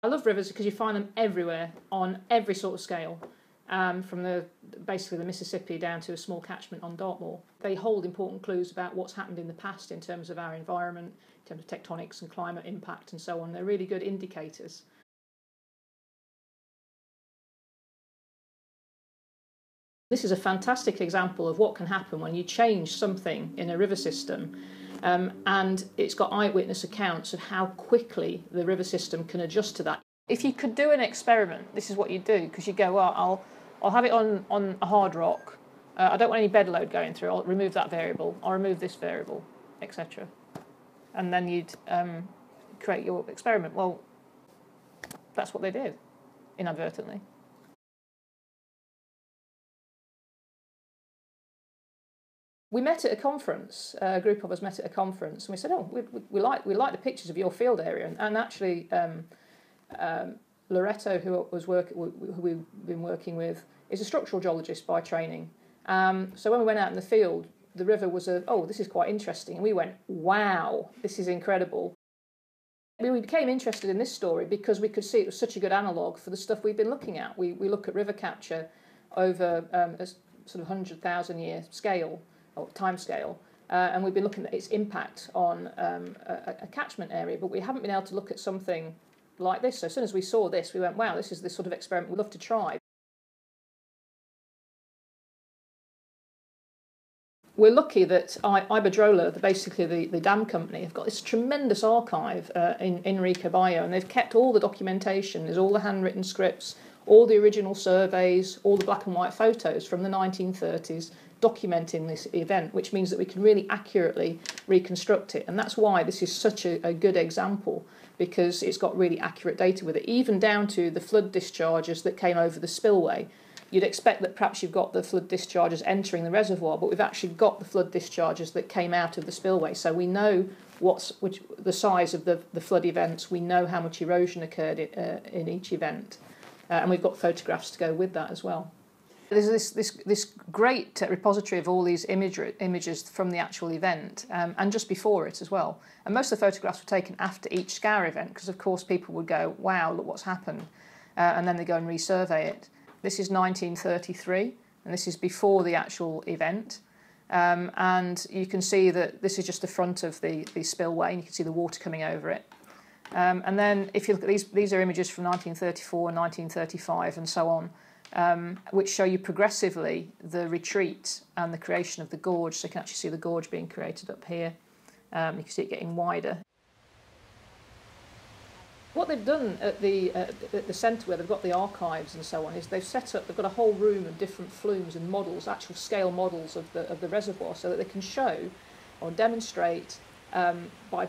I love rivers because you find them everywhere on every sort of scale, from basically the Mississippi down to a small catchment on Dartmoor. They hold important clues about what's happened in the past in terms of our environment, in terms of tectonics and climate impact and so on. They're really good indicators. This is a fantastic example of what can happen when you change something in a river system, and it's got eyewitness accounts of how quickly the river system can adjust to that. If you could do an experiment, this is what you do, because you go, well, I'll have it on a hard rock. I don't want any bed load going through. I'll remove that variable. I'll remove this variable, etc. And then you'd create your experiment. Well, that's what they did, inadvertently. We met at a conference. A group of us met at a conference, and we said, "Oh, we like the pictures of your field area." And actually, Loretto, who we've been working with, is a structural geologist by training. So when we went out in the field, the river was this is quite interesting, and we went, "Wow, this is incredible." We became interested in this story because we could see it was such a good analogue for the stuff we've been looking at. We look at river capture over a sort of 100,000-year scale, or time scale, and we've been looking at its impact on a catchment area, but we haven't been able to look at something like this. So as soon as we saw this, we went, wow, this is the sort of experiment we'd love to try. We're lucky that Iberdrola, basically the dam company, have got this tremendous archive in Rica Bio, and they've kept all the documentation. There's all the handwritten scripts, all the original surveys, all the black and white photos from the 1930s documenting this event, which means that we can really accurately reconstruct it. And that's why this is such a good example, because it's got really accurate data with it, even down to the flood discharges that came over the spillway. You'd expect that perhaps you've got the flood discharges entering the reservoir, but we've actually got the flood discharges that came out of the spillway. So we know the size of the flood events. We know how much erosion occurred in each event. And we've got photographs to go with that as well. There's this great repository of all these images from the actual event and just before it as well. And most of the photographs were taken after each scour event because, of course, people would go, wow, look what's happened. And then they go and resurvey it. This is 1933, and this is before the actual event. And you can see that this is just the front of the spillway, and you can see the water coming over it. And then if you look at these are images from 1934 and 1935 and so on, which show you progressively the retreat and the creation of the gorge. So you can actually see the gorge being created up here. You can see it getting wider. What they've done at the centre where they've got the archives and so on is they've got a whole room of different flumes and models, actual scale models of the reservoir, so that they can show or demonstrate by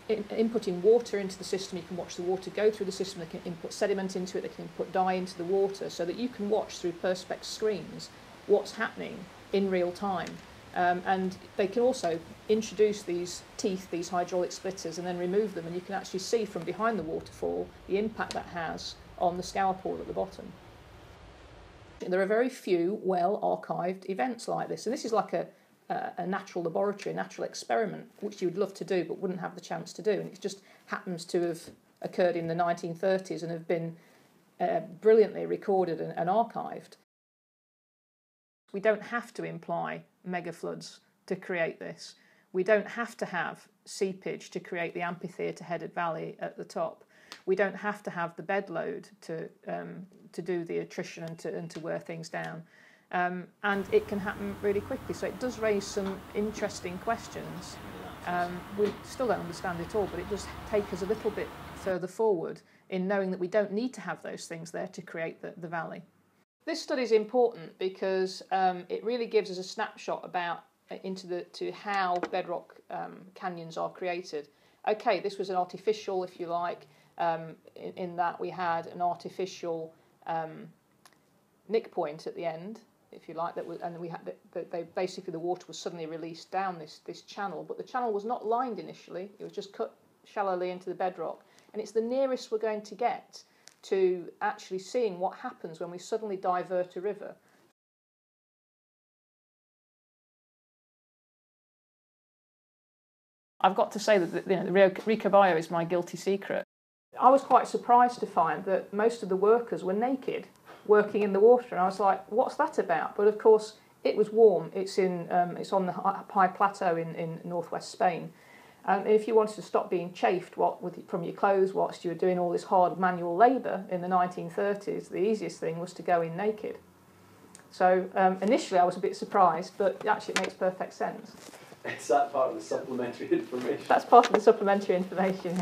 inputting water into the system. You can watch the water go through the system. They can input sediment into it. They can input dye into the water, so that you can watch through perspex screens what's happening in real time. And they can also introduce these teeth, these hydraulic splitters, and then remove them, and you can actually see from behind the waterfall the impact that has on the scour pool at the bottom. There are very few well-archived events like this, and this is like a natural laboratory, a natural experiment, which you would love to do but wouldn't have the chance to do, and it just happens to have occurred in the 1930s and have been brilliantly recorded and archived. We don't have to imply mega floods to create this. We don't have to have seepage to create the amphitheatre-headed valley at the top. We don't have to have the bed load to do the attrition and to wear things down. And it can happen really quickly. So it does raise some interesting questions. We still don't understand it all, but it does take us a little bit further forward in knowing that we don't need to have those things there to create the valley. This study is important because it really gives us a snapshot into how bedrock canyons are created. Okay, this was an artificial, if you like, in that we had an artificial nick point at the end, if you like, and we had basically the water was suddenly released down this channel, but the channel was not lined initially; it was just cut shallowly into the bedrock, and it's the nearest we're going to get to actually seeing what happens when we suddenly divert a river. I've got to say that the Rica Bio is my guilty secret. I was quite surprised to find that most of the workers were naked, working in the water, and I was like, what's that about? But of course, it was warm. It's on the high plateau in northwest Spain. And if you wanted to stop being chafed from your clothes whilst you were doing all this hard manual labour in the 1930s, the easiest thing was to go in naked. So initially I was a bit surprised, but actually it makes perfect sense. Is that part of the supplementary information? That's part of the supplementary information.